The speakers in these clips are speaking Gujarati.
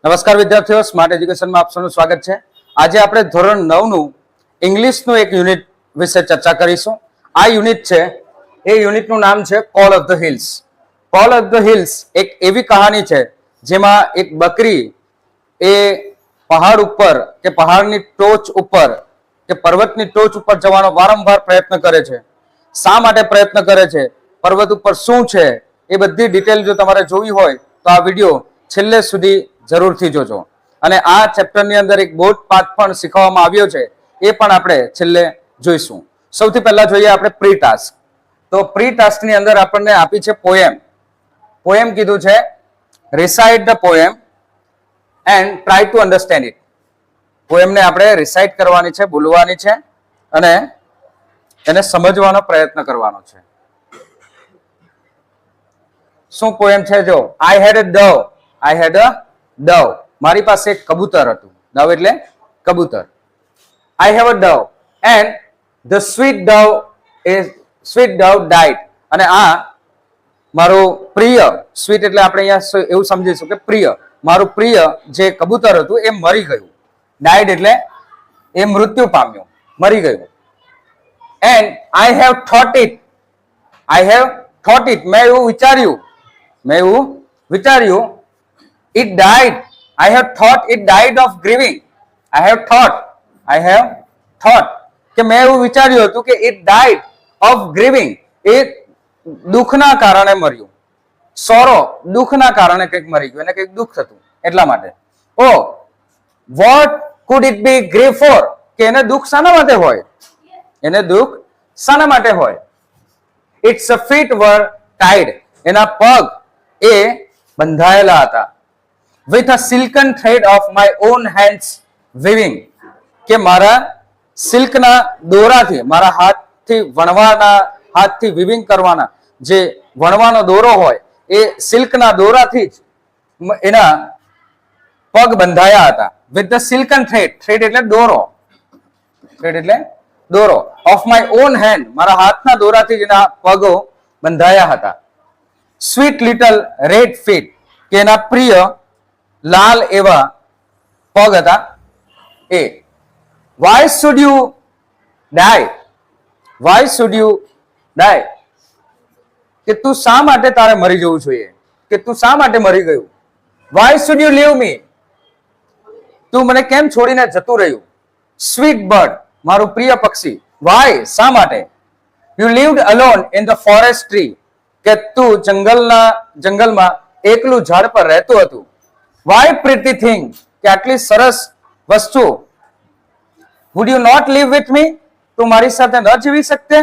નમસ્કાર વિદ્યાર્થીઓ, સ્માર્ટ એજ્યુકેશનમાં આપ સૌનું સ્વાગત છે. આજે આપણે ધોરણ 9 નું ઇંગ્લિશનું એક યુનિટ વિશે ચર્ચા કરીશું. આ યુનિટ છે, એ યુનિટનું નામ છે call of the hills. Call of the hills એક એવી કહાની છે જેમાં એક બકરી એ પહાડ ઉપર કે પહાડની ટોચ ઉપર કે પર્વતની ટોચ ઉપર જવાનો વારંવાર પ્રયત્ન કરે છે. શા માટે પ્રયત્ન કરે છે, પર્વત ઉપર શું છે, એ બધી ડિટેલ જો તમારે જોવી હોય તો આ વિડીયો છેલ્લે સુધી જરૂરથી જોજો. અને આ ચેપ્ટરની અંદર એક બોર્ડ પાઠ પણ શીખવવામાં આવ્યો છે, એ પણ આપણે છેલ્લે જોઈશું. સૌથી પહેલા જોઈએ આપણે પ્રી ટાસ્ક. તો પ્રી ટાસ્કની અંદર આપણને આપી છે પોએમ. પોએમ કીધું છે recite the poem and try to understand it. પોએમને આપણે રિસાઇટ કરવાની છે, બોલવાની છે અને એને સમજવાનો પ્રયત્ન કરવાનો છે. શું પોએમ છે? જો આઈ હેડ અ ડવ. આઈ હેડ અ ડવ. મારી પાસે એક કબૂતર હતું. ડવ એટલે કબૂતર. I have a Dove and the sweet Dove died. અને આ મારું પ્રિય, સ્વીટ એટલે આપણે અહીંયા એવું સમજીશું કે પ્રિય, મારું પ્રિય જે કબૂતર હતું એ મરી ગયું. ડાઇડ એટલે એ મૃત્યુ પામ્યું, મરી ગયું. And I have thought it. I have thought it. મેં એવું વિચાર્યું. It died. I have thought it died of grieving. I have thought કે મેં એવું વિચાર્યું હતું કે it died of grieving. એ દુઃખના કારણે મર્યું. સોરો, દુઃખના કારણે કંઈક મરી ગયું, એને કંઈક દુઃખ થતું એટલા માટે. Oh, what could it be grieve for? કે એને દુઃખ શાના માટે હોય? એને દુઃખ શાના માટે હોય? Its feet were tied. એના પગ એ બંધાયેલા હતા. With a silken thread of my own hands weaving. કે મારા સિલ્કના દોરાથી, મારા હાથથી weaving કરવાના જે વણવાનો દોરો હોય એ સિલ્કના દોરાથી જ એના પગ બંધાયા હતા. With the silken thread. thread એટલે દોરો. thread એટલે દોરો. Of my own hand. મારા હાથના દોરાથી જ એના પગો બંધાયા હતા. Sweet little red feet. કે એના પ્રિય લાલ એવા પગ હતા એ. Why should you die? Why should you die? કે તું શા માટે તારે મરી જવું જોઈએ? કે તું શા માટે મરી ગયું? Why should you leave me? તું મને કેમ છોડીને જતું રહ્યું? Sweet bird, મારું પ્રિય પક્ષી. Why? શા માટે? You lived alone in the forest tree. કે તું જંગલમાં એકલું ઝાડ પર રહેતું હતું. Why pretty thing? કે આટલી સરસ વસ્તુ. Would you not live with me? તું મારી સાથે ન જીવી શકતે?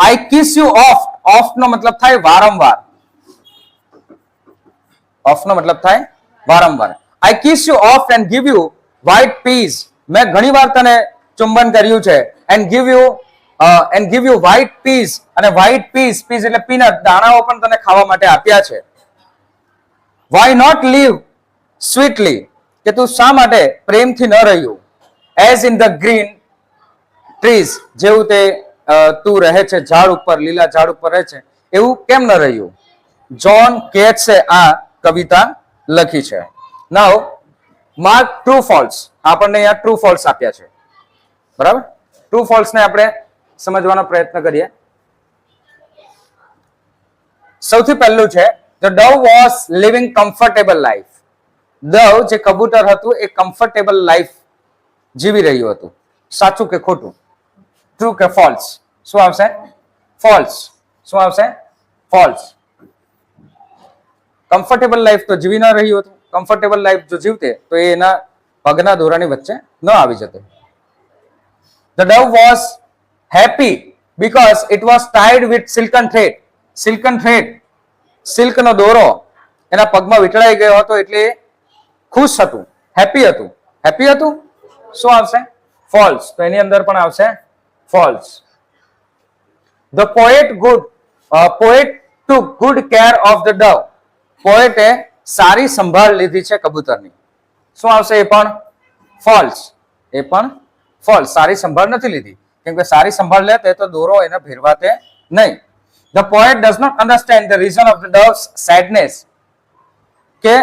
I kiss you oft. Oft નો મતલબ થાય વારંવાર. Oft નો મતલબ થાય વારંવાર. I kiss you oft and give you white peas. મેં ઘણી વાર તને ચુંબન કર્યું છે. And give you white peas. અને white peas એટલે પીનટ, દાણાઓ પણ તને ખાવા માટે આપ્યા છે. Why not live sweetly? કે તું શા માટે પ્રેમથી ન રહ્યું? As in the green trees. જેવું તે તું રહે છે ઝાડ ઉપર, લીલા ઝાડ ઉપર રહે છે, એવું કેમ ન રહ્યું? જ્હોન કેટ્સે આ કવિતા લખી છે. Now mark true false. આપણને અહીંયા ટ્રુ ફોલ્સ આપ્યા છે, બરાબર? ટ્રુ ફોલ્સ ને આપણે સમજવાનો પ્રયત્ન કરીએ. સૌથી પહેલું છે The dove was living comfortable life. દવ જે કબૂતર હતું એ કમ્ફર્ટેબલ લાઈફ જીવી રહ્યું હતું. સાચું કે ખોટું? ટ્રુ કે ફોલ્સ? શું આવશે? ફોલ્સ. શું આવશે? ફોલ્સ. કમ્ફર્ટેબલ લાઈફ તો જીવી ન રહ્યું હતું. કમ્ફર્ટેબલ લાઈફ જો જીવતે તો એ એના પગના દોરાની વચ્ચે ન આવી જતો. The dove was happy because it was tied with silken thread. Silken thread, સિલ્કનો દોરો એના પગમાં વીંટળાઈ ગયો હતો એટલે ખુશ હતું, હેપી હતું. હેપી હતું. શું આવશે? ફોલ્સ. તો એની અંદર પણ આવશે false. The poet took good care of the dove. પોએટે સારી સંભાળ લીધી છે કબૂતરની. શું આવશે? એ પણ ફોલ્સ. એ પણ ફોલ્સ. સારી સંભાળ નથી લીધી, કેમ કે સારી સંભાળ લે તો દોરો એને ભેરવાતે નહીં. The poet does not understand the reason of the dove's sadness. કે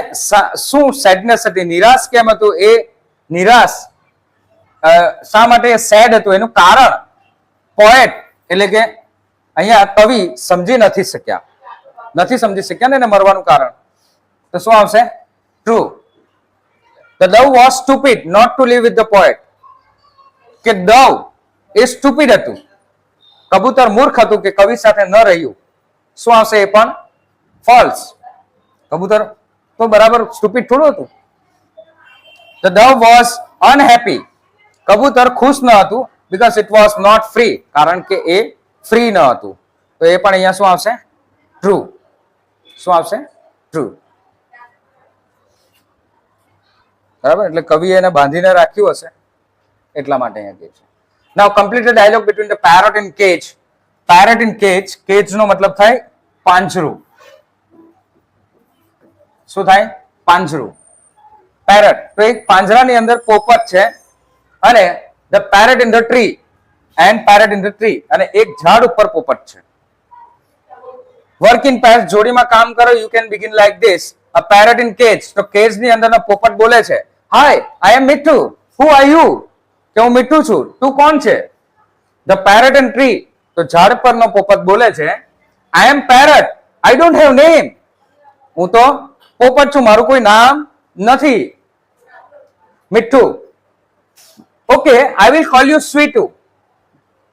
શું સેડનેસ હતી, નિરાશ કેમ હતું, એ નિરાશ શા માટે સેડ હતું એનું કારણ પોએટ એટલે કે અહીંયા કવિ સમજી નથી શક્યા ને એને મરવાનું કારણ. તો શું આવશે? True. The dove was stupid not to live with the poet. કે dove એ સ્ટુપિડ હતું, કબૂતર મૂર્ખ હતું કે કવિ સાથે ન રહ્યું. શું આવશે? એ પણ ફોલ્સ. કબૂતર તો બરાબર સ્ટુપિડ થોડું હતું. The dove was unhappy. કબૂતર ખુશ ન હતું because it was not free. કારણ કે એ ફ્રી ન હતું. તો એ પણ અહીંયા શું આવશે? ટ્રુ. શું આવશે? ટ્રુ. બરાબર, એટલે કવિએ એને બાંધીને રાખ્યું હશે એટલા માટે અહીંયા કહે છે. Now complete the dialogue between the parrot and cage. Parrot in cage, cage નો મતલબ થાય પાંજરું. શું થાય? પાંજરું. પેરટ તો એક પાંજરાની અંદર પોપટ છે અને the parrot in the tree and parrot in the tree અને એક ઝાડ ઉપર પોપટ છે. વર્ક ઇન પાસ્ટ જોડીમાં કામ કરો. You can begin like this. A parrot in cage, તો કેજ ની અંદરનો પોપટ બોલે છે, હાય આઈ એમ મીઠુ, હુ આર યુ, કે હું મીઠું છું, તું કોણ છે? ધ પેરટ ઇન ટ્રી, તો ઝાડ પરનો પોપટ બોલે છે, I am parrot, I don't have name, હું તો પોપટ છું, મારું કોઈ નામ નથી. Mithu, okay I will call you Sweetu,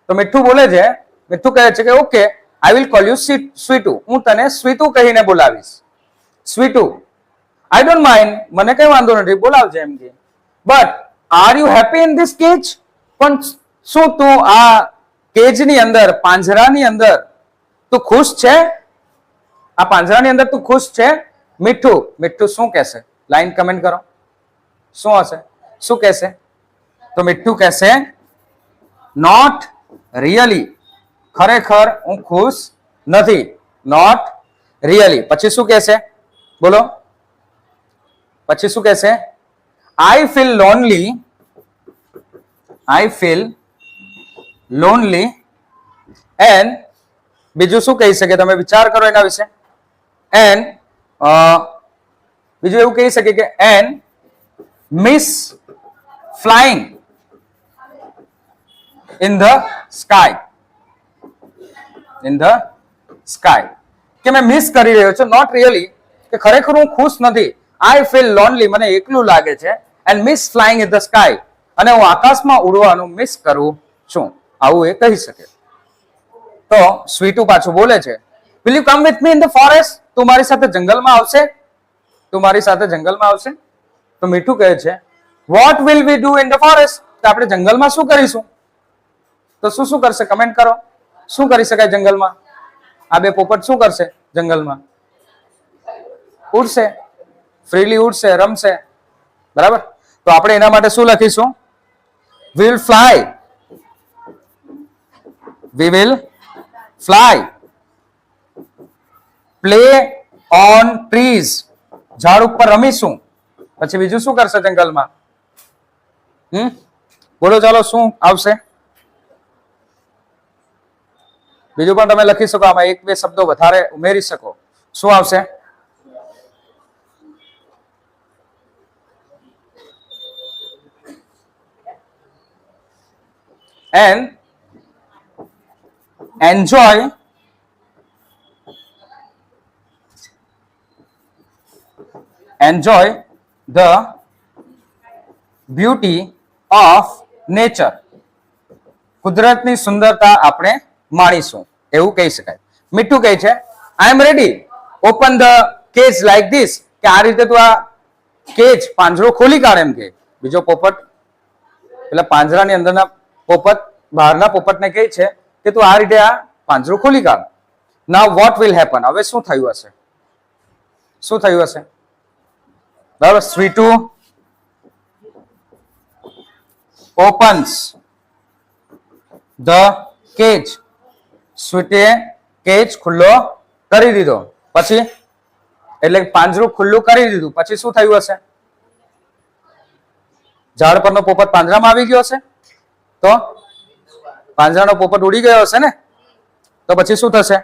તો મીઠું બોલે છે, મીઠું કહે છે કે okay I will call you Sweetu, હું તને સ્વીટુ કહીને બોલાવીશ. સ્વીટુ, આઈ ડોન્ટ માઇન્ડ, મને કઈ વાંધો નથી, બોલાવજે એમ કે. But are you happy in this cage, પણ શું તું આ કેજની અંદર, પાંજરાની અંદર તું ખુશ છે? આ પાંજરાની અંદર તું ખુશ છે? મીઠું, મીઠું શું કહેશે? લાઈન કમેન્ટ કરો, શું હશે? શું કહેશે? તો મીઠું કહેશે નોટ રિયલી, ખરેખર હું ખુશ નથી. Not really. પછી શું કહેશે? બોલો, પછી શું કહેશે? I feel lonely, I feel lonely and બીજું શું કહી શકે? તમે વિચાર કરો એના વિશે. એન્ડ બીજું એવું કહી શકે કે and miss flying in the sky, in the sky, કે મેં મિસ કરી રહ્યો છું. નોટ રિયલી, કે ખરેખર હું ખુશ નથી. આઈ ફીલ લોનલી, મને એકલું લાગે છે. And miss flying in the sky, અને હું આકાશમાં ઉડવાનું મિસ કરું છું. આવું એ કહી શકે. તો સ્વીટુ પાછું બોલે છે, will you come with me in the forest, તું મારી સાથે જંગલમાં આવશે? તું મારી સાથે જંગલમાં આવશે? તો મીઠું કહે છે, what will we do in the forest, તો આપણે જંગલમાં શું કરીશું? તો શું શું કરશે? કમેન્ટ કરો. શું કરી શકાય જંગલમાં? આ બે પોપટ શું કરશે જંગલમાં? ઉડશે, ફ્રીલી ઉડશે, રમશે. બરાબર, તો આપણે એના માટે શું લખીશું? We will fly, we will fly, play on trees, ઝાડ ઉપર રમીશું. પછી બીજું શું કરશે જંગલમાં? બોલો ચાલો, શું આવશે? બીજું પણ તમે લખી શકો, આમાં એક બે શબ્દો વધારે ઉમેરી શકો. શું આવશે? and enjoy the beauty of nature, કુદરતની સુંદરતા આપણે માણીશું, એવું કહી શકાય. મીઠું કહે છે, I am ready, open the cage like this, કે આ રીતે તું આ કેજ, પાંજરો ખોલી કાઢ એમ કે. બીજો પોપટ, એટલે પાંજરાની અંદરના પોપટ બહારના પોપટને કહે છે કે તું આ રીતે આ પાંજરું ખોલી કાઢ. નાઉ વોટ વિલ હેપન, હવે શું થયું હશે? શું થયું હશે? બરાબર, Sweetu opens the cage, સ્વીટે cage ખુલ્લો કરી દીધો. પછી એટલે પાંજરું ખુલ્લું કરી દીધું, પછી શું થયું હશે? ઝાડ પરનો પોપટ પાંજરામાં આવી ગયો હશે, તો પાંજરાનો પોપટ ઉડી ગયો હશે ને, તો પછી શું થશે?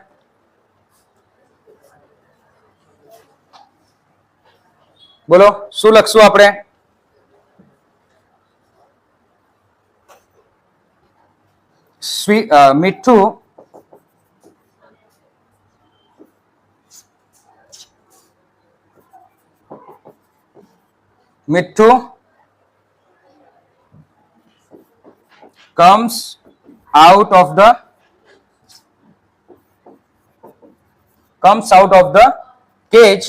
બોલો શું લખશું આપણે? મીઠું મીઠું comes out of the cage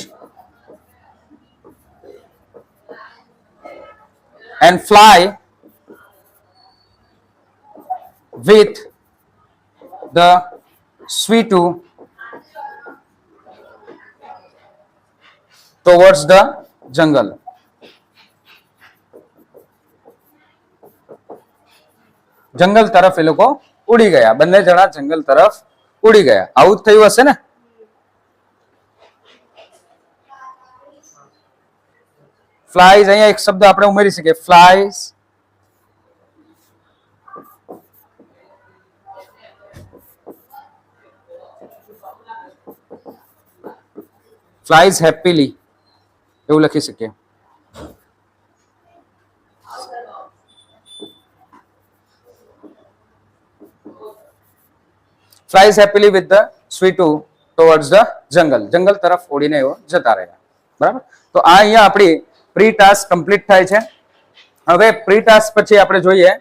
and fly with the sweetu towards the jungle. જંગલ તરફ એ લોકો ઉડી ગયા, બંને જણા જંગલ તરફ ઉડી ગયા. આવું જ થયું હશે ને? ફ્લાઇઝ, અહીંયા એક શબ્દ આપણે ઉમેરી શકીએ, ફ્લાઇઝ. ફ્લાઇઝ હેપીલી એવું લખી શકીએ. flies happily with the sweetu towards the jungle. જંગલ તરફ ઉડીને એવો જતા રહ્યા. બરાબર? તો આ અહીંયા આપણી પ્રી ટાસ્ક કમ્પ્લીટ થાય છે. હવે પ્રી ટાસ્ક પછી આપણે જોઈએ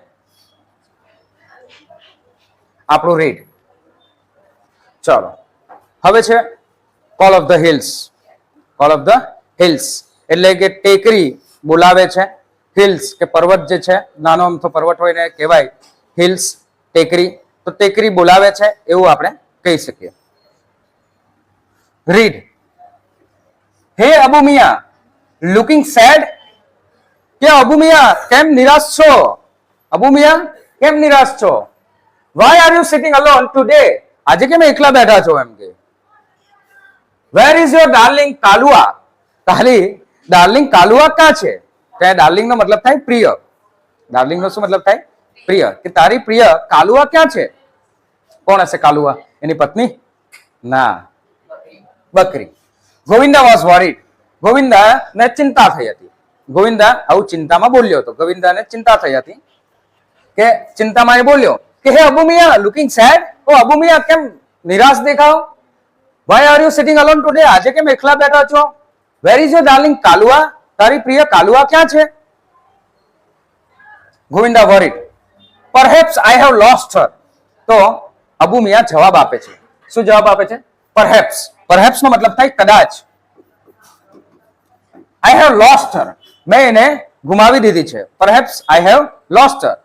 આપણું રીડ. ચાલો હવે છે call of the hills. Call of the hills એટલે કે ટેકરી બોલાવે છે. હિલ્સ કે પર્વત જે છે, નાનો અમથો પર્વત હોય ને કહેવાય હિલ્સ, ટેકરી. તો ટેકરી બોલાવે છે એવું આપણે કહી શકીએ. રીડ. હે અબુ મિયા, લુકિંગ સેડ. કે અબુ મિયા કેમ નિરાશ છો? અબુ મિયા કેમ નિરાશ છો? Why are you sitting alone today? આજે કેમ એકલા બેઠા છો? એમ કે where is your darling Kalua? તારી ડાર્લિંગ કાલુઆ ક્યાં છે? ત્યાં ડાર્લિંગ નો મતલબ થાય પ્રિય. ડાર્લિંગ નો શું મતલબ થાય? પ્રિય. કે તારી પ્રિય કાલુઆ ક્યાં છે? કોણ હશે કાલુઆ? એની પત્ની? ના, બકરી. Govinda was worried. ગોવિંદા ને ચિંતા થઈ હતી. ગોવિંદા આવું ચિંતામાં બોલ્યો હતો. ગોવિંદાને ચિંતા થઈ હતી કે ચિંતામાં એ બોલ્યો કે hey Abu Miya, looking sad. Oh Abu Miya કેમ નિરાશ દેખાવ? Why are you sitting alone today? આજે કેમ એકલા બેઠા છો? Where is your darling Kalua? તારી પ્રિય કાલુઆ ક્યાં છે? Govinda worried. Perhaps I have lost her. તો અબુ મિયા જવાબ આપે છે. શું જવાબ આપે છે? પરહેપ્સ. પરહેપ્સ નો મતલબ થાય કદાચ. આઈ હેવ લોસ્ટ હર, મેં એને ગુમાવી દીધી છે. Perhaps I have lost Har.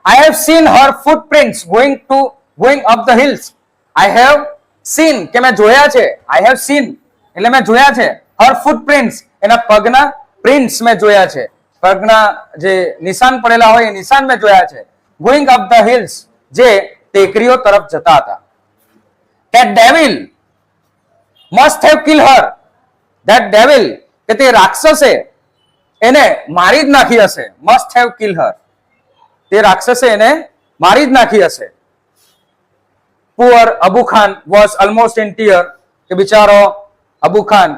I have seen Har footprints going up the hills. I have seen કે મેં જોયા છે. આઈ હેવ સીન એટલે મેં જોયા છે. હર ફૂટપ્રિન્ટ્સ એના પગના પ્રિન્ટ્સ મેં જોયા છે. પગના જે નિશાન પડેલા હોય એ નિશાન મેં જોયા છે. ગોઈંગ અપ ધ હિલ્સ જે ટેકરીઓ તરફ જતા હતા. That devil must have killed her. That devil કે તે રાક્ષસે એને મારી જ નાખી હશે. Must have killed her. તે રાક્ષસે એને મારી જ નાખી હશે. Poor Abu Khan was almost in tear. કે બિચારો અબુ ખાન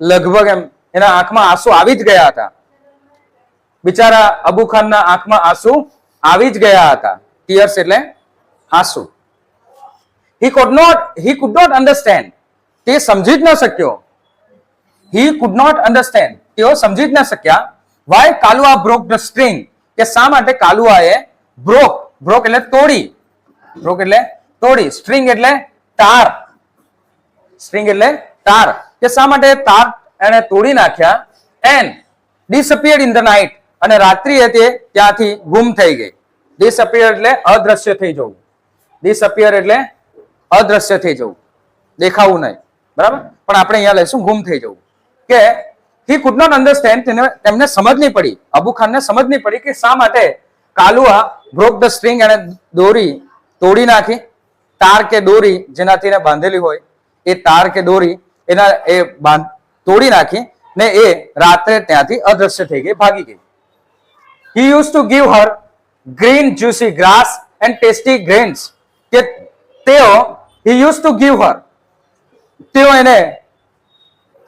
લગભગ એમ એના આંખમાં આંસુ આવી જ ગયા હતા. બિચારા અબુ ખાનના આંખમાં આંસુ આવી જ ગયા હતા. ટીયર્સ એટલે આંસુ. He could not understand. તે સમજી જ ન શક્યો. He could not understand. તેઓ સમજી જ ન શક્યા. Why કાલુઆ broke the string? કે શા માટે કાલુઆએ broke એટલે તોડી. broke એટલે તોડી. string એટલે તાર. string એટલે તાર. કે શા માટે તાર એને તોડી નાખ્યા. and disappeared in the night. અને રાત્રિએ તે ત્યાંથી ગુમ થઈ ગઈ. disappear એટલે અદ્રશ્ય થઈ જવું. disappear એટલે અદ્રશ્ય થઈ જવું, દેખાવું નહીં. બરાબર? પણ આપણે અહીંયા લઈશું ગુમ થઈ જવું. કે he could not understand. તેમને સમજ નહીં પડી. અબુ ખાનને સમજ નહીં પડી કે શા માટે કાલુઆ broke the string અને દોરી તોડી નાખી. તાર કે દોરી જેનાથી એને બાંધેલી હોય એ તાર કે દોરી એના એ તોડી નાખી ને એ રાત્રે ત્યાંથી અદ્રશ્ય થઈ ગઈ, ભાગી ગઈ. He used to give her green juicy grass and tasty grains. કે તેઓ he used to give her, તેઓ એને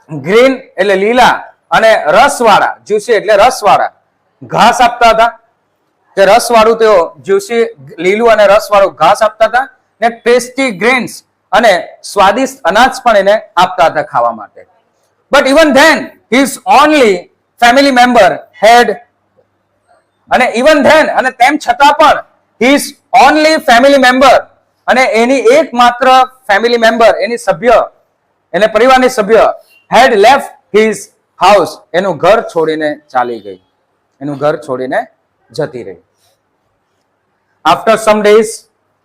ગ્રીન એટલે લીલા અને રસવાળા, જ્યુસી એટલે રસવાળા ઘાસ આપતા હતા. કે રસવાળું તેઓ જ્યુસી લીલું અને રસવાળું ઘાસ આપતા હતા ને ટેસ્ટી ગ્રેન્સ અને સ્વાદિષ્ટ અનાજ પણ એને આપતા હતા ખાવા માટે. But even then his only family member had, અને ઇવન ધેન અને તેમ છતાં પણ હિઝ ઓનલી ફેમિલી મેમ્બર અને એની એકમાત્ર ફેમિલી મેમ્બર, એની સભ્ય, એને પરિવારની સભ્ય હેડ લેફ્ટ હિઝ હાઉસ, એનું ઘર છોડીને ચાલી ગઈ, એનું ઘર છોડીને જતી રહી. After some days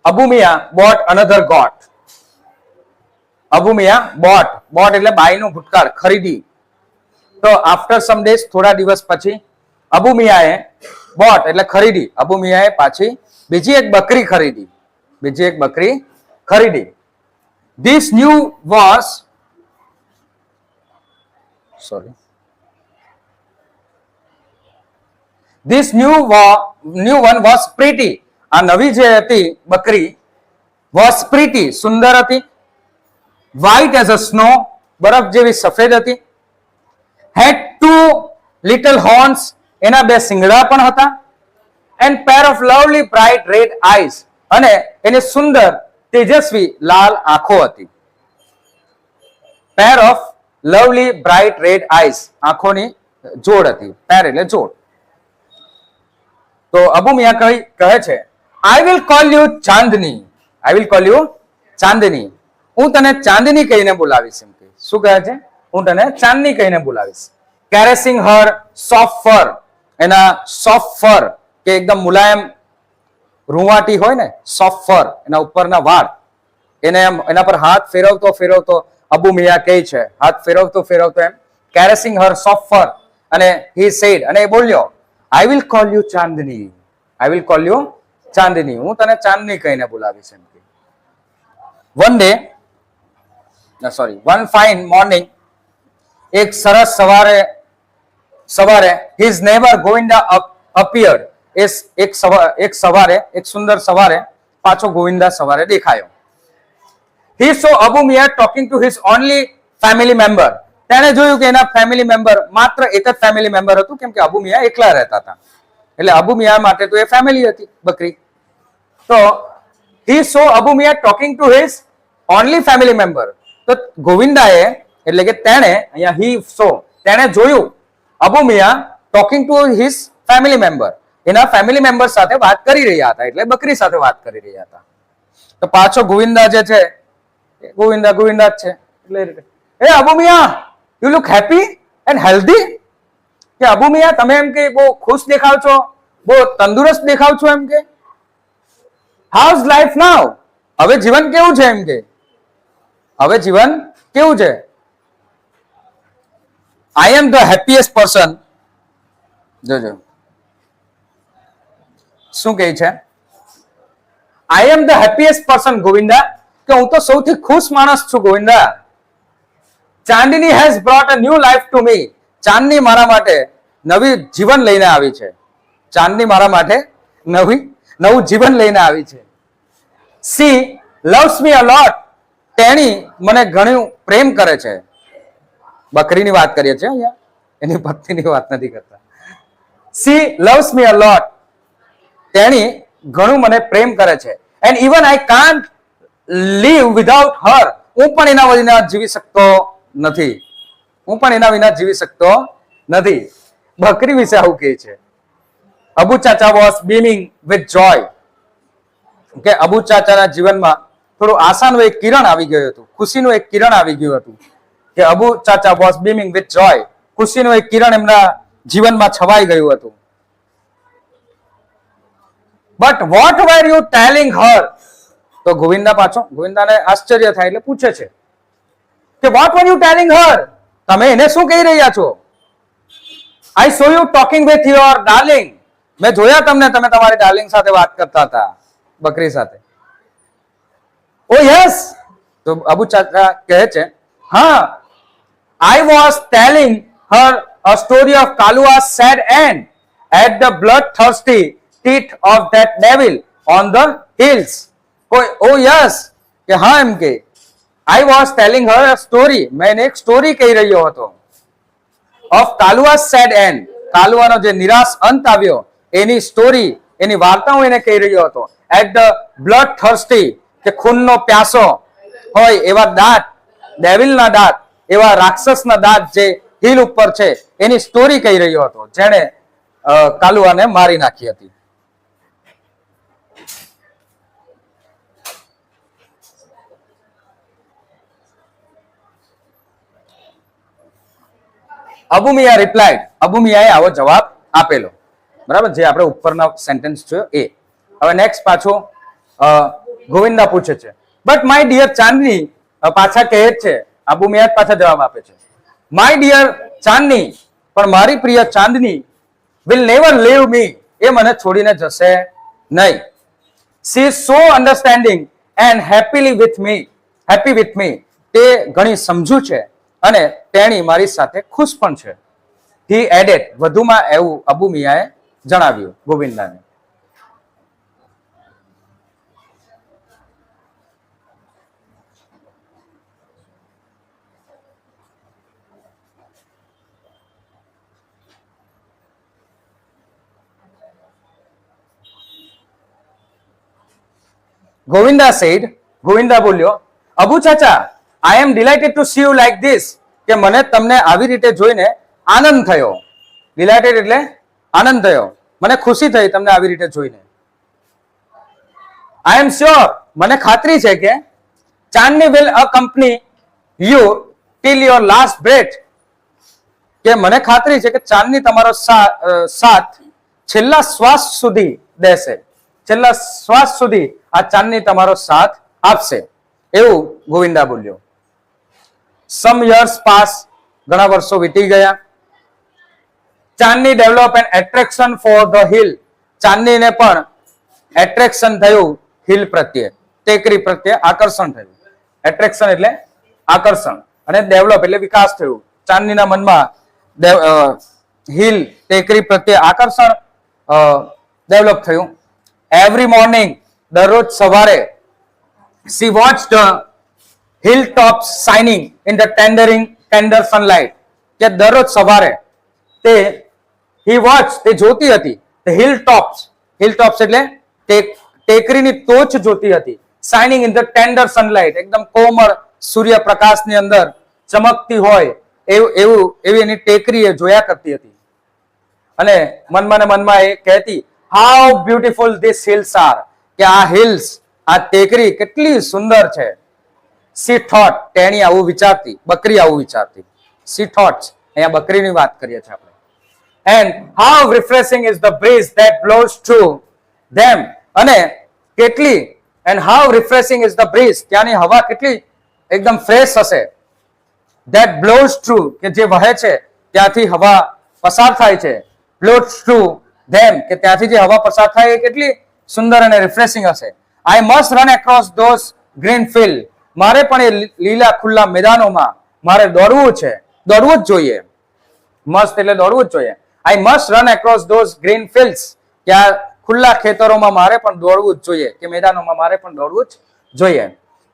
Abu Miya bought another goat. Abu Miya bought એટલે બાયનું ભૂતકાળ, ખરીદી. તો આફ્ટર સમ ડેઝ થોડા દિવસ પછી અબુ મિયાએ બોટ એટલે ખરીદી, અબુ મિયાએ પાછી બીજી એક બકરી ખરીદી, બીજી એક બકરી ખરીદી. This new was This new one was pretty. આ નવી જે હતી બકરી was pretty, સુંદર હતી. White as a snow, બરફ જેવી સફેદ હતી. Had two little horns, એના બે શિંગડા પણ હતા. And pair of lovely bright red eyes, અને એની સુંદર તેજસ્વી લાલ આંખો હતી. Pair of lovely bright red eyes, આંખોની જોડ હતી. પેર એટલે જોડ. તો અબુ મિયા કહે છે, I will call you Chandni, I will call you ચાંદની, હું તને ચાંદની કહીને બોલાવીશ. એમ કે શું કહે છે? હું તને ચાંદની કહીને બોલાવીશ. Caressing her soft fur, એના soft fur કે એકદમ મુલાયમ રૂંવાટી હોય ને, સોફ્ટ ફર, એના ઉપરના વાળ, એને એના પર હાથ ફેરવતો ફેરવતો અબુ મિયા કહે છે, હાથ ફેરવતો ફેરવતો એમ, કેરેસિંગ હર સોફ્ટ ફર, અને હી સેડ, અને એ બોલ્યો, I will call you Chandni, I will call you Chandni, હું તને ચાંદની કહીને બોલાવીશ. એમ કે વન ફાઇન મોર્નિંગ, એક સરસ સવારે હિઝ નેબર ગોવિંદા અપિયર્ડ, એક સવારે, એક સુંદર સવારે પાછો ગોવિંદા સવારે દેખાયો. He saw Abu Mia talking to his only family member. તેણે જોયું કે એના ફેમિલી મેમ્બર, માત્ર એક જ ફેમિલી મેમ્બર હતું, કેમ કે અબુ મિયા એકલા રહેતા હતા, એટલે અબુ મિયા માટે તો એ ફેમિલી હતી બકરી. તો he saw Abu Mia talking to his only family member. તો ગોવિંદાએ એટલે કે તેણે, અહીંયા he saw, તેણે જોયું Abu Miya talking to his family member, એના ફેમિલી મેમ્બર સાથે વાત કરી રહ્યા હતા, એટલે બકરી સાથે વાત કરી રહ્યા હતા. તો પાછો ગોવિંદા જે છે, ગોવિંદા જ છે, એટલે એ Abu Miya, you look happy and healthy, કે અબુ મિયા તમે એમ કે બહુ ખુશ દેખાવ છો, બહુ તંદુરસ્ત દેખાવ છો. એમ કે હાઉઝ લાઈફ નાઉ, હવે જીવન કેવું છે? એમ કે હવે જીવન કેવું છે? I am the happiest person. જોજો શું કહે છે, I am the happiest person Govinda, કે હું તો સૌથી ખુશ માણસ છું Govinda. Chandni has brought a new life to me, Chandni મારા માટે નવી જીવન લઈને આવી છે, ચાંદની મારા માટે નવું જીવન લઈને આવી છે. સી લવ્સ મી અ લોટ, તેણી મને ઘણું પ્રેમ કરે છે. બકરીની વાત કરીએ છીએ અહીંયા, એની પત્નીની વાત નથી કરતા. સી લવ્સ મી અ લોટ, તેણી ઘણું મને પ્રેમ કરે છે. And even I can't live without her, હું પણ એના વિના જીવી શકતો નથી, હું પણ એના વિના જીવી શકતો નથી. બકરી વિશે આવું કહે છે. Abu Chacha was beaming with જોય, કે અબુ ચાચાના જીવનમાં થોડું આશાનું એક કિરણ આવી ગયું હતું, ખુશીનું એક કિરણ આવી ગયું હતું, કે Abu Chacha was beaming with joy, ખુશીનું એક કિરણ એમના જીવનમાં છવાઈ ગયું હતું. But what were you telling her, તો ગોવિંદાને આશ્ચર્ય થાય એટલે પૂછે છે કે what were you telling her, તમે એને શું કહી રહ્યા છો? I saw you talking with your darling, મેં જોયા તમને, તમે તમારી ડાર્લિંગ સાથે વાત કરતા હતા, બકરી સાથે. ઓ યસ, તો અબુ ચાચા કહે છે, હા, I was telling her a story of Kalua sad and at the bloodthirsty teeth of that devil on the hills. Oh yes, કે હા, એમ કે I was telling her a story. મેં એને એક સ્ટોરી કહી રહ્યો હતો. Of Kalua's sad end. કાલુઆનો જે નિરાશ અંત આવ્યો એની સ્ટોરી, એની વાર્તા હું એને કહી રહ્યો હતો. At the blood thirsty, કે ખૂનનો પ્યાસો હોય એવા દાંત, ડેવિલના દાંત, એવા રાક્ષસના દાંત જે હિલ ઉપર છે એની સ્ટોરી કહી રહ્યો હતો, જેણે કાલુઆને મારી નાખી હતી. અબુ મિયા રિપ્લાઇડ. અબુ મિયાએ આવો જવાબ આપેલો. બરાબર, જે આપણે ઉપરના સેન્ટેન્સ જોયો એ. હવે નેક્સ્ટ પાછો ગોવિંદા પૂછે છે, બટ માય ડિયર ચાંદની, પાછા કહે છે અબુ મિયા પાછા જવાબ આપે છે, માય ડિયર ચાંદની, પણ મારી પ્રિય ચાંદની, વિલ નેવર લીવ મી, એ મને છોડીને જશે નહીં. She is so understanding and happy with me, તે ઘણી સમજુ છે અને તેણી મારી સાથે ખુશ પણ છે. હી એડેડ, વધુમાં એવું અબુ મિયાએ જણાવ્યું ગોવિંદાને. ગોવિંદા said, ગોવિંદા બોલ્યો, અબુ ચાચા, I am delighted to see you like this, કે મને તમને આવી રીતે જોઈને આનંદ થયો. ડિલાઇટેડ એટલે આનંદ થયો, મને ખુશી થઈ તમને આવી રીતે જોઈને. I am sure, મને ખાતરી છે કે ચાંદની will accompany you till your last breath, કે મને ખાતરી છે કે ચાંદની તમારો સાથ છેલ્લા શ્વાસ સુધી દેશે. છેલ્લા શ્વાસ સુધી આ ચાંદની તમારો સાથ આપશે, એવું ગોવિંદા બોલ્યો. સમ યર્સ પાસ, ઘણા વર્ષો વીતી ગયા. Chandni develop an attraction for the hill, ચાંદનીને પણ એટ્રેક્શન થયું હિલ પ્રત્યે, ટેકરી પ્રત્યે આકર્ષણ થયું. એટ્રેક્શન એટલે આકર્ષણ અને ડેવલપ એટલે વિકાસ થયું. ચાંદનીના મનમાં હિલ, ટેકરી પ્રત્યે આકર્ષણ ડેવલપ થયું. એવરી મોર્નિંગ, દરરોજ સવારે, she watched the hilltops shining in the tender sunlight, કે દરરોજ સવારે તે તે જોતી હતી the hilltops એટલે ટેકરીની ટોચ જોતી હતી. shining in the tender sunlight, એકદમ કોમળ સૂર્યપ્રકાશની અંદર ચમકતી હોય એવી એની ટેકરી એ જોયા કરતી હતી. અને મનમાં ને મનમાં એ કહેતી, how beautiful these hills are, કે આ હિલ્સ, આ ટેકરી કેટલી સુંદર છે. She thought, તેણી આવું વિચારતી, બકરી આવું વિચારતી. She thought, અહીંયા બકરીની વાત કરીએ છીએ આપણે. And how refreshing is the breeze that blows through them, અને કેટલી, and how refreshing is the breeze, ત્યાંની હવા કેટલી એકદમ ફ્રેશ હશે. That blows through, કે જે વહે છે ત્યાંથી હવા પસાર થાય છે. blows through them, કે ત્યાંથી જે હવા પસાર થાય એ કેટલી સુંદર અને રિફ્રેશિંગ હશે. I must run across those green field, મારે પણ એ લીલા ખુલ્લા મેદાનોમાં મારે દોડવું છે, દોડવું જ જોઈએ. મસ્ત એટલે દોડવું જ જોઈએ. I must run across those green fields, કે આ ખુલ્લા ખેતરોમાં મારે પણ દોડવું જ જોઈએ, કે મેદાનોમાં મારે પણ દોડવું જ જોઈએ.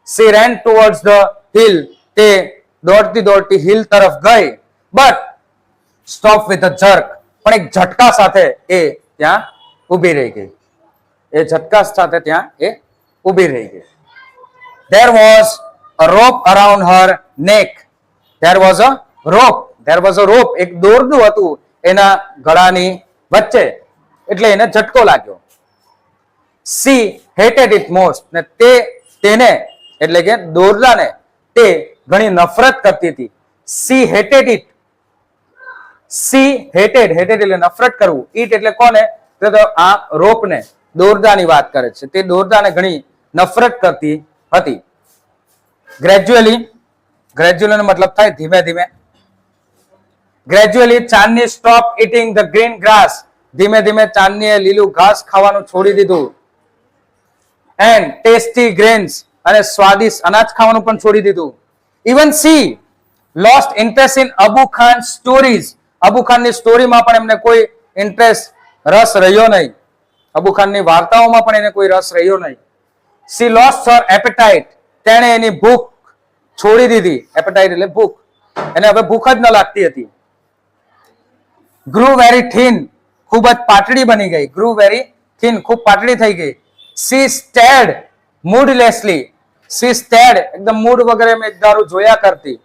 She ran towards the hill, તે દોડતી દોડતી હિલ તરફ ગઈ, but stop with a jerk, પણ એક ઝટકા સાથે એ ત્યાં ઊભી રહી ગઈ. એ ઝટકા સાથે ત્યાં એ ઊભી રહી ગઈ. There was a rope around her neck. There was a rope, એક દોરડું હતું એના ગળાની વચ્ચે, એટલે એને ઝટકો લાગ્યો. She hated it most, ને તેને એટલે કે દોરડાને તે ઘણી નફરત કરતી હતી. She hated it. She hated એટલે નફરત કરવું. It એટલે કોને? તો આ રોપને, દોરડાની વાત કરે છે. તે દોરડાને ઘણી નફરત કરતી હતી. ગ્રેજ્યુઅલી નો મતલબ થાય ધીમે ધીમે. Gradually Chandni stop eating the green grass, ધીમે ધીમે ચાંદનીએ લીલું ઘાસ ખાવાનું છોડી દીધું. એન્ડ ટેસ્ટી ગ્રેન્સ, અને સ્વાદિષ્ટ અનાજ ખાવાનું પણ છોડી દીધું. Even C lost interest in Abu Khan stories, Abu ખાનની સ્ટોરીમાં પણ એમને કોઈ ઇન્ટરેસ્ટ, રસ રહ્યો નહીં. અબુ ખાનની વાર્તાઓમાં પણ એને કોઈ રસ રહ્યો નહીં. સી લોસ્ટ હર એપેટાઇટ, તેણે એની ભૂખ છોડી દીધી. એપેટાઇટ એટલે ભૂખ, એને હવે ભૂખ જ ન લાગતી હતી. ગ્રુ વેરી થિન, ખૂબ જ પાતળી બની ગઈ. ગ્રુ વેરી થિન, ખૂબ પાતળી થઈ ગઈ. સી સ્ટેર્ડ મૂડલેસલી, સી સ્ટેર્ડ એકદમ મૂડ વગર એમ એક ધારું જોયા કરતી.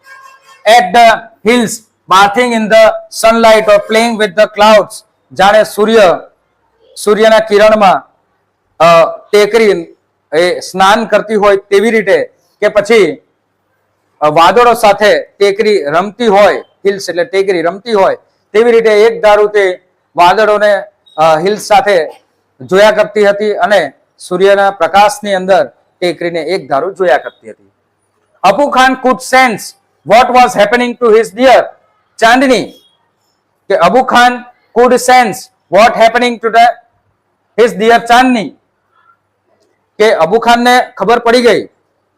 At the hills bathing in the sunlight or playing with the clouds, જાણે સૂર્યના કિરણમાં ટેકરી એ સ્નાન કરતી હોય તેવી રીતે, કે પછી વાદળો સાથે ટેકરી રમતી હોય, હિલ્સ એટલે ટેકરી રમતી હોય તેવી રીતે એક ધારું તે વાદળોને હિલ્સ સાથે જોયા કરતી હતી અને સૂર્યના પ્રકાશની અંદર ટેકરીને એક ધારું જોયા કરતી હતી. Abu Khan could sense what was happening to his dear ચાંદની, કે Abu Khan could sense what happening to his dear ચાંદની, કે અબુ ખાનને ખબર પડી ગઈ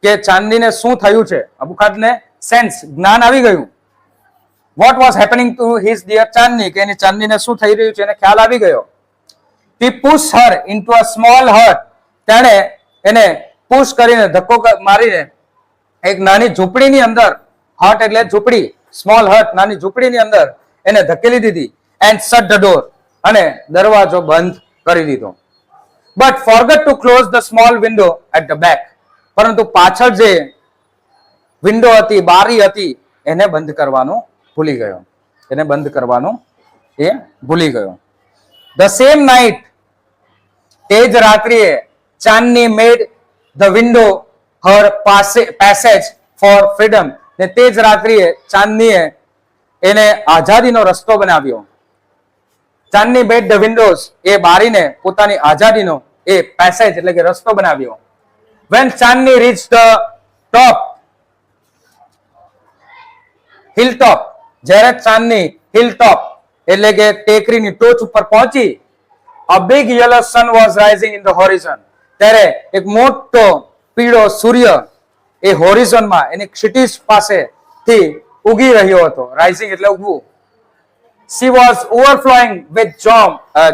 કે ચાંદનીને શું થયું છે. અબુ ખાનને સેન્સ જ્ઞાન આવી ગયું. what was happening to his dear ચાંદની, કે એની ચાંદનીને શું થઈ રહ્યું છે એને ખ્યાલ આવી ગયો. he pushed her into a small hut, તેણે એને પુશ કરીને ધક્કો મારીને એક નાની ઝૂંપડીની અંદર, હટ એટલે ઝૂંપડી, સ્મોલ હટ નાની ઝૂંપડીની અંદર એને ધકેલી દીધી. and shut the door, અને દરવાજો બંધ કરી દીધો. but forgot to close the small window at the back, પરંતુ પાછળ જે વિન્ડો હતી, બારી હતી, એને બંધ કરવાનું ભૂલી ગયો. એને બંધ કરવાનું એ ભૂલી ગયો. the same night, તે જ રાત્રિએ ચાંદની made the window her passage for freedom, ને તે જ રાત્રિએ ચાંદનીએ એને આઝાદીનો રસ્તો બનાવ્યો. ચાંદની made the windows, એ બારીને પોતાની આઝાદીનો એ પેસેજ એટલે કે રસ્તો બનાવ્યો. when Chandni reached the top, hilltop, જ્યારે ચાંદની hilltop એટલે કે ટેકરીની ટોચ ઉપર પહોંચી, a big yellow sun was rising in the horizon, ત્યારે એક મોટો પીળો સૂર્ય એ હોરિઝોનમાં એની ક્ષિતિજ પાસેથી ઉગી રહ્યો હતો. રાઇઝિંગ એટલે ઉગવું. she was overflowing with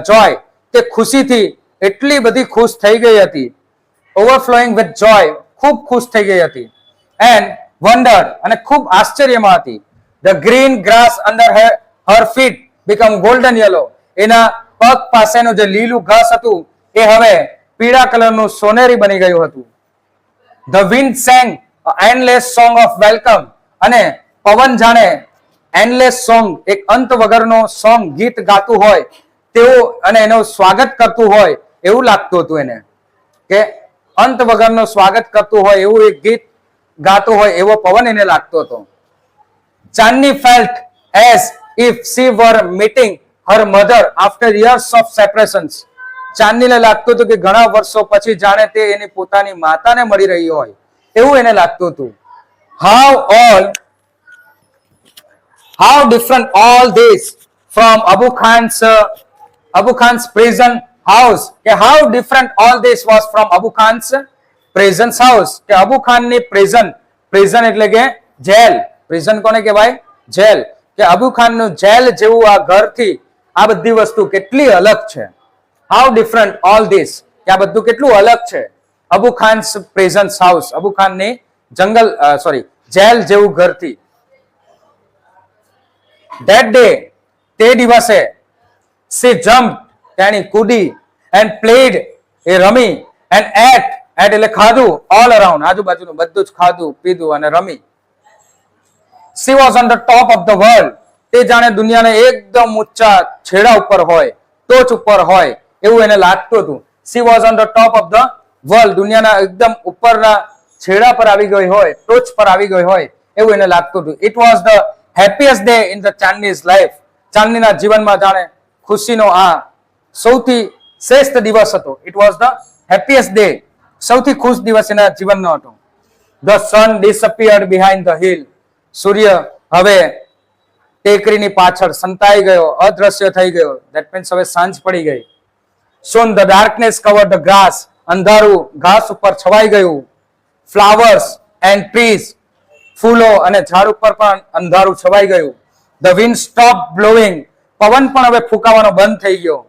joy, તે ખુશીથી એટલી બધી ખુશ થઈ ગઈ હતી. overflowing with joy, ખૂબ ખુશ થઈ ગઈ હતી. and wondered, અને ખૂબ આશ્ચર્યમાં હતી. the green grass under her feet become golden yellow, એના પગ પાસેનું જે લીલું ઘાસ હતું એ હવે પીળા કલરનું સોનેરી બની ગયું હતું. the wind sang an endless song of welcome, અને પવન જાણે endless song, એક અંત વગરનો સોંગ, ગીત ગાતું હોય તેવું અને એનું સ્વાગત કરતું હોય એવું લાગતું હતું એને, કે અંત વગરનો સ્વાગત કરતું હોય એવું એક ગીત ગાતું હોય એવો પવન એને લાગતો હતો. ચાંદની felt as if she were meeting her mother after years of separations, ચાંદનીને લાગતું હતું કે ઘણા વર્ષો પછી જાણે તે એની પોતાની માતાને મળી રહી હોય એવું એને લાગતું હતું. how different all this from Abu Khan's prison house, કે how different all this was from Abu Khan's prison house, કે અબુ ખાનની prison એટલે કે જેલ. prison કોને કહેવાય? જેલ. કે અબુ ખાનનું જેલ જેવું આ ઘરથી આ બધી વસ્તુ કેટલી અલગ છે. how different all this, કે આ બધું કેટલું અલગ છે. અબુ ખાન્સ prison house, અબુ ખાનની જેલ જેવું ઘરથી. that day, તે દિવસે she jumped, તેણી કૂદી, and played, A rummy, and ate એટલે ખાધું, all around, આજુબાજુનું બધું જ ખાધું પીધું અને રમી. she was on the top of the world, તે જાણે દુનિયાના એકદમ ઊંચા છેડા ઉપર હોય, ટોચ ઉપર હોય એવું એને લાગતું હતું. she was on the top of the world, દુનિયાના એકદમ ઉપરના છેડા પર આવી ગઈ હોય, ટોચ પર આવી ગઈ હોય એવું એને લાગતું હતું. it was the happiest day in the ચાંદની's life, ચાંદનીના જીવનમાં જાણે ખુશીનો આ સૌથી શ્રેષ્ઠ દિવસ હતો. it was the happiest day, સૌથી ખુશ દિવસ એના જીવનનો હતો. the sun disappeared behind the hill, સૂર્ય હવે ટેકરીની પાછળ સંતાઈ ગયો, અદ્રશ્ય થઈ ગયો. that means હવે સાંજ પડી ગઈ. soon the darkness covered the grass, અંધારું ઘાસ ઉપર છવાઈ ગયું. flowers and trees, ફૂલો અને ઝાડ ઉપર પણ અંધારું છવાઈ ગયું. the wind stopped blowing, પવન પણ હવે ફૂંકાવાનો બંધ થઈ ગયો.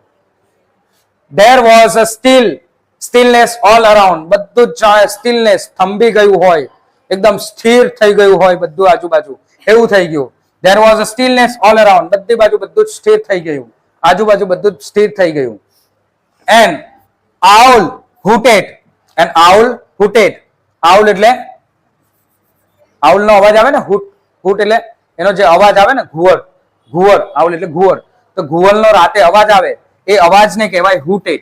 there was a stillness all around, બધું જ જાણે stillness થંભી ગયું હોય એકદમ સ્થિર થઈ ગયું હોય બધું આજુબાજુ એવું થઈ ગયું. There was a stillness all around. બધી બાજુ બધું જ સ્થિર થઈ ગયું, આજુબાજુ બધું જ સ્થિર થઈ ગયું. And owl hooted. And owl hooted. Owl એટલે owl નો અવાજ આવે ને, hoot એટલે એનો જે અવાજ આવે ને, ઘુવડ, owl એટલે ઘુવડ. તો ઘુવડનો રાતે અવાજ આવે, એ અવાજને કહેવાય hooted.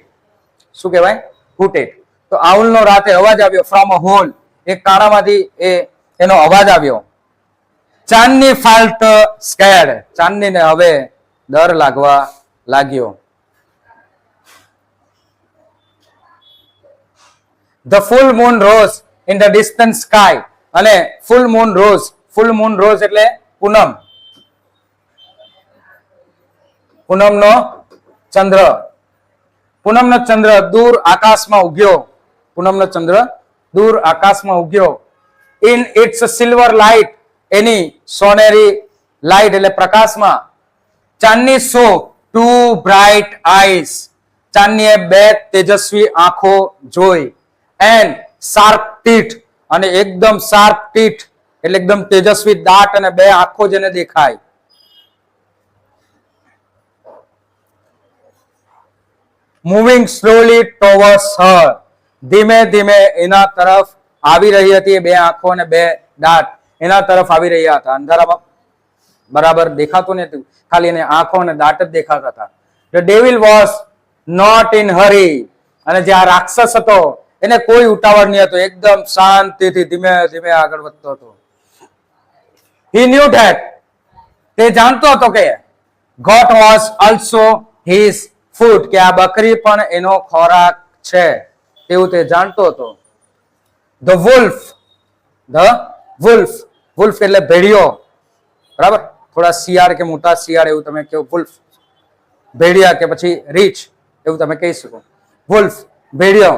શું કહેવાય? hooted. તો owl નો રાતે અવાજ આવ્યો from a hole. એક કાણામાંથી એનો અવાજ આવ્યો. ચાંદની felt scared. ચાંદનીને હવે ડર લાગવા લાગ્યો. The full moon rose in the distant sky. અને full moon rose એટલે પૂનમ, પૂનમનો ચંદ્ર દૂર આકાશમાં ઉગ્યો. પૂનમનો ચંદ્ર દૂર આકાશમાં ઉગ્યો. In its silver light. એની સોનેરી લાઇટ એટલે પ્રકાશમાં. ચાંદની સો two bright eyes. ચાંદનીએ બે તેજસ્વી આંખો જોઈ. And sharp teeth. અને એકદમ શાર્પ ટીથ એટલે એકદમ તેજસ્વી દાંત અને બે આંખો જેને દેખાય. Moving slowly towards her. ધીમે ધીમે એના તરફ આવી રહી હતી. બે આંખો અને બે દાંત એના તરફ આવી રહ્યા હતા. અંધારામાં બરાબર દેખાતું નથી, ખાલી એને આંખો અને દાંત જ દેખાતા હતા. The devil was not in hurry. અને જે આ રાક્ષસ હતો એને કોઈ ઉતાવળ નહીં હતો, એકદમ શાંતિથી ધીમે ધીમે આગળ વધતો હતો. He knew that. તે જાણતો હતો કે goat was also his food. કે આ બકરી પણ એનો ખોરાક છે તેવું તે જાણતો હતો. The wolf એટલે ભેડિયો, બરાબર, થોડા શિયાળ કે મોટા શિયાળ એવું તમે કહો wolf. ભેડિયા કે પછી રીછ એવું તમે કહી શકો. wolf ભેડિયો.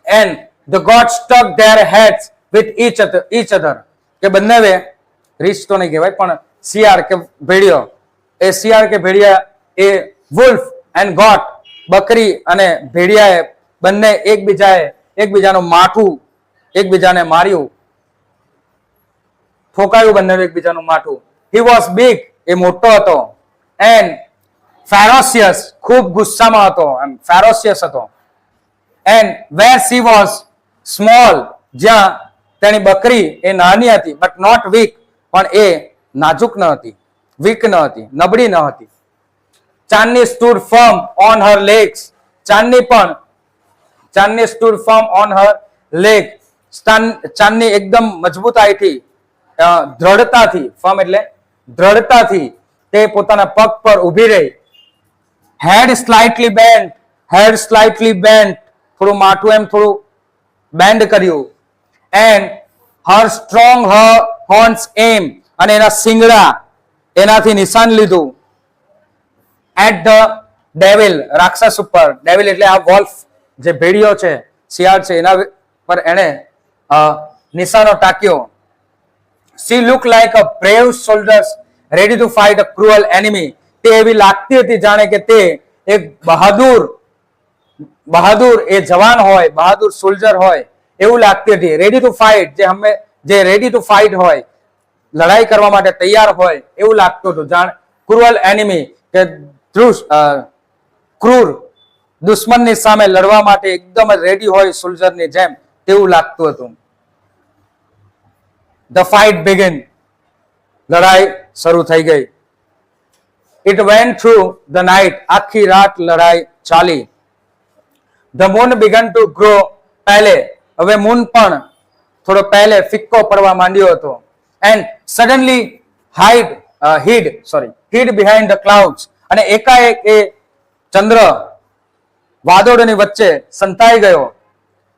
And the gods stuck their heads with each other. કે બંને રીછ તો નહીં કહેવાય પણ શિયાળ કે ભેડિયો, એ શિયાળ કે ભેડિયા એ wolf and goat બકરી અને ભેડિયાએ બંને એકબીજાનું માથું એકબીજાને માર્યું, ઠોકાયું બંને એકબીજાનું માથું. He was big. એ મોટો હતો. And ferocious. ખૂબ ગુસ્સામાં હતો, ferocious હતો. And where she was small. જ્યાં તેની બકરી એ નાની હતી, but not weak. પણ એ નાજુક ન હતી, weak ન હતી, નબળી ન હતી. ચાંદની stood firm on her legs. Chandni stood firm on her leg. ચાંદની એકદમ મજબૂતાઈથી, દ્રઢતાથી, ફર્મ એટલે દ્રઢતાથી તે પોતાના પગ પર ઊભી રહી. head slightly bent. થોડું માથું એમ થોડું બેન્ડ કર્યું. and her strong horns aim. અને એના શિંગડા એનાથી નિશાન લીધું. at the devil. રાક્ષસ ઉપર. devil એટલે આ wolf જે ભેડિયો છે, શિયાળ છે, એના પર એણે નિશાનો ટાક્યો. she looked like a brave soldier ready to fight a cruel enemy. તે એવી લાગતી હતી જાણે કે તે એક બહાદુર એ જવાન હોય, બહાદુર સોલ્જર હોય એવું લાગતી હતી. રેડી ટુ ફાઇટ, જે રેડી ટુ ફાઇટ હોય, લડાઈ કરવા માટે તૈયાર હોય એવું લાગતું હતું. ક્રુઅલ એનિમી કે ક્રૂર દુશ્મનની સામે લડવા માટે એકદમ રેડી હોય સોલ્જરની જેમ તેવું લાગતું હતું. The fight began. લડાઈ શરૂ થઈ ગઈ. It went through the night. આખી રાત લડાઈ ચાલી. The moon began to grow pale. હવે મૂન પણ થોડો પહેલે ફિક્કો પડવા માંડ્યો હતો. And suddenly hid behind the clouds. અને એકાએક એ ચંદ્ર વાદળોની વચ્ચે સંતાઈ ગયો.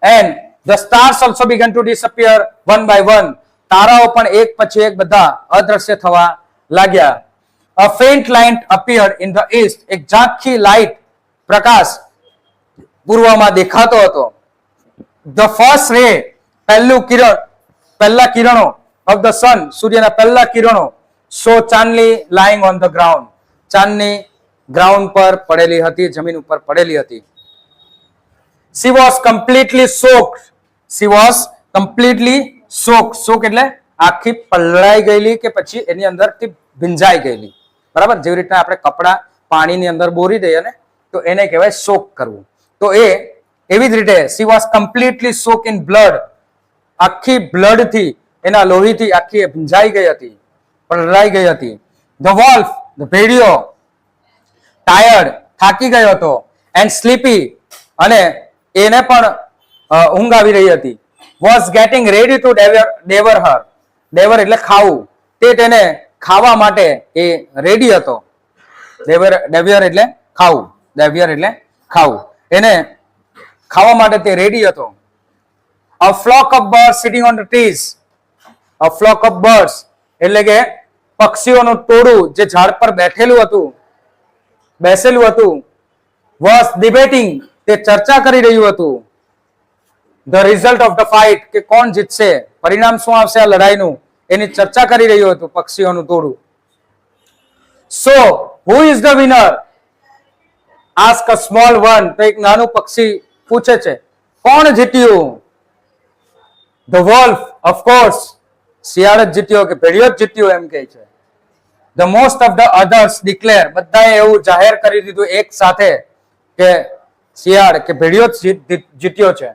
And the stars also began to disappear one by one. તારાઓ પણ એક પછી એક બધા અદ્રશ્ય થવા લાગ્યા. A faint light appeared in the east. એક ઝાંખી લાઇટ, પ્રકાશ પૂર્વમાં દેખાતો હતો. The first ray, પહેલા કિરણો of the sun, સૂર્યના પહેલા કિરણો, saw Chandni lying on the ground. Chandni ground પર પડેલી હતી, જમીન ઉપર પડેલી હતી. She was completely સોક એટલે આખી પલળાઈ ગયેલી કે પછી એની અંદરથી ભીંજાઈ ગયેલી, બરાબર. જેવી રીતના આપણે કપડા પાણીની અંદર બોરી દઈએ ને તો એને કહેવાય સોક કરવું. તો એ એવી જ રીતે she was completely soaked in blood, આખી બ્લડ થી એના લોહીથી આખી ભીંજાઈ ગઈ હતી, પલળાઈ ગઈ હતી. The wolf, the ભેડિયો, tired, થાકી ગયો હતો, and sleepy, અને એને પણ ઊંઘ આવી રહી હતી. Was getting ready to devour her, devour એટલે ખાવું, તે તેને ખાવા માટે એ રેડી હતો. devour એટલે ખાવું, devour એટલે ખાવું, એને ખાવા માટે તે રેડી હતો. A flock of birds sitting on the trees, a flock of birds એટલે કે પક્ષીઓનું ટોળું જે ઝાડ પર બેસેલું હતું. was debating, તે ચર્ચા કરી રહ્યું હતું. the result of the fight, કે કોણ જીતશે, પરિણામ શું આવશે આ લડાઈનું, એની ચર્ચા કરી રહ્યું હતું પક્ષીઓનું ટોળું. so who is the winner, ask a small one, તો એક નાનું પક્ષી પૂછે છે કોણ જીત્યું. the wolf, of course, શિયાળ જ જીત્યો કે ભેડિયો જ જીત્યો એમ કહે છે. the most of the others declare, બધાએ એવું જાહેર કરી દીધું એક સાથે કે શિયાળ કે ભેડિયો જ જીત્યો છે.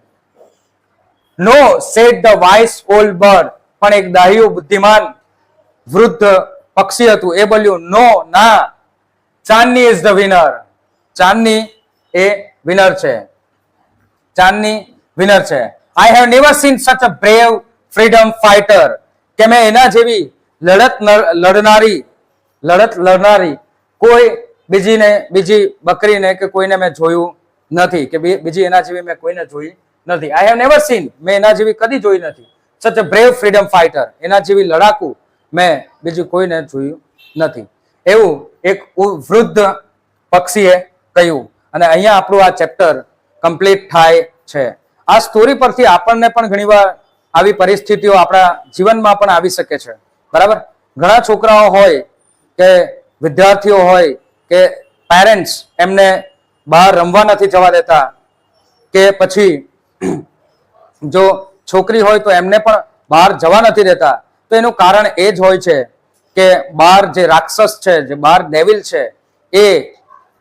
no, said the wise old bird, પણ એક ડાહ્યું બુદ્ધિમાન વૃદ્ધ પક્ષી હતું એ બોલ્યું નો, ના, ચાંદની is the winner, Chandni A winner છે, ચાંદની વિનર છે. I have never seen such a brave freedom fighter, કે મેં એના જેવી લડત લડનારી કોઈ બીજી બકરીને કે કોઈને મેં જોયું નથી, કે બીજી એના જેવી મેં કોઈને જોઈ નથી. I have never seen, મેં એના જેવી કદી જોઈ નથી. such a brave freedom fighter, એના જેવી લડાકુ મેં બીજું કોઈને જોયું નથી, એવું એક વૃદ્ધ પક્ષીએ કહ્યું. અને અહીંયા આપણું આ ચેપ્ટર કમ્પ્લીટ થાય છે. આ સ્ટોરી પરથી આપણને પણ ઘણીવાર આવી પરિસ્થિતિઓ આપણા જીવનમાં પણ આવી શકે છે, બરાબર. ઘણા છોકરાઓ હોય કે વિદ્યાર્થીઓ હોય કે પેરેન્ટ્સ એમને બહાર રમવા નથી જવા દેતા, કે પછી જો છોકરી હોય તો એમને પણ બહાર જવા નથી દેતા. તો એનું કારણ એ જ હોય છે કે બહાર જે રાક્ષસ છે, જે બહાર ડેવિલ છે,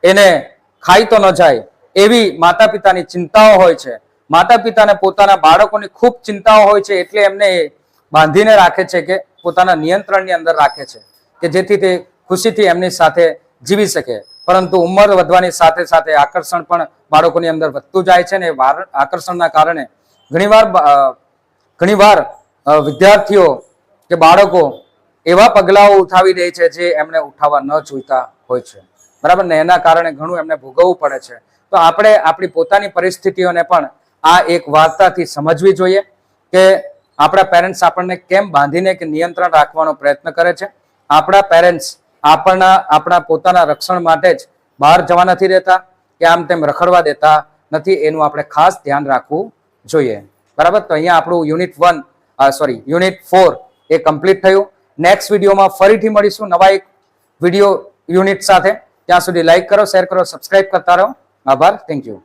એને ખાઈ તો ન જાય એવી માતા પિતાની ચિંતાઓ હોય છે. માતા પિતાને પોતાના બાળકોની ખૂબ ચિંતાઓ હોય છે, એટલે એમને બાંધીને રાખે છે, કે પોતાના નિયંત્રણની અંદર રાખે છે, કે જેથી તે ખુશીથી એમની સાથે જીવી શકે. પરંતુ ઉંમર વધવાની સાથે સાથે આકર્ષણ પણ બાળકોની અંદર વધતું જાય છે, ને આકર્ષણના કારણે ઘણીવાર વિદ્યાર્થીઓ કે બાળકો એવા પગલાઓ ઉઠાવી દે છે જે એમને ઉઠાવવા ન જોઈતા હોય છે, બરાબર ને. એના કારણે ઘણું એમને ભોગવવું પડે છે. તો આપણે આપણી પોતાની પરિસ્થિતિઓને પણ આ એક વાર્તાથી સમજવી જોઈએ કે આપણા પેરેન્ટ્સ આપણને કેમ બાંધીને કે નિયંત્રણ રાખવાનો પ્રયત્ન કરે છે. આપણા પેરેન્ટ્સ આપણા પોતાના રક્ષણ માટે જ બહાર જવા નથી દેતા કે આમ તેમ રખડવા દેતા નથી, એનું આપણે ખાસ ધ્યાન રાખવું જોઈએ, બરાબર. તો અહીંયા આપણું યુનિટ 4 એ કમ્પ્લીટ થયું. નેક્સ્ટ વિડીયોમાં ફરીથી મળીશું નવા એક વિડીયો યુનિટ સાથે. ત્યાં સુધી લાઈક કરો, શેર કરો, સબસ્ક્રાઇબ કરતા રહો. આભાર. Thank you.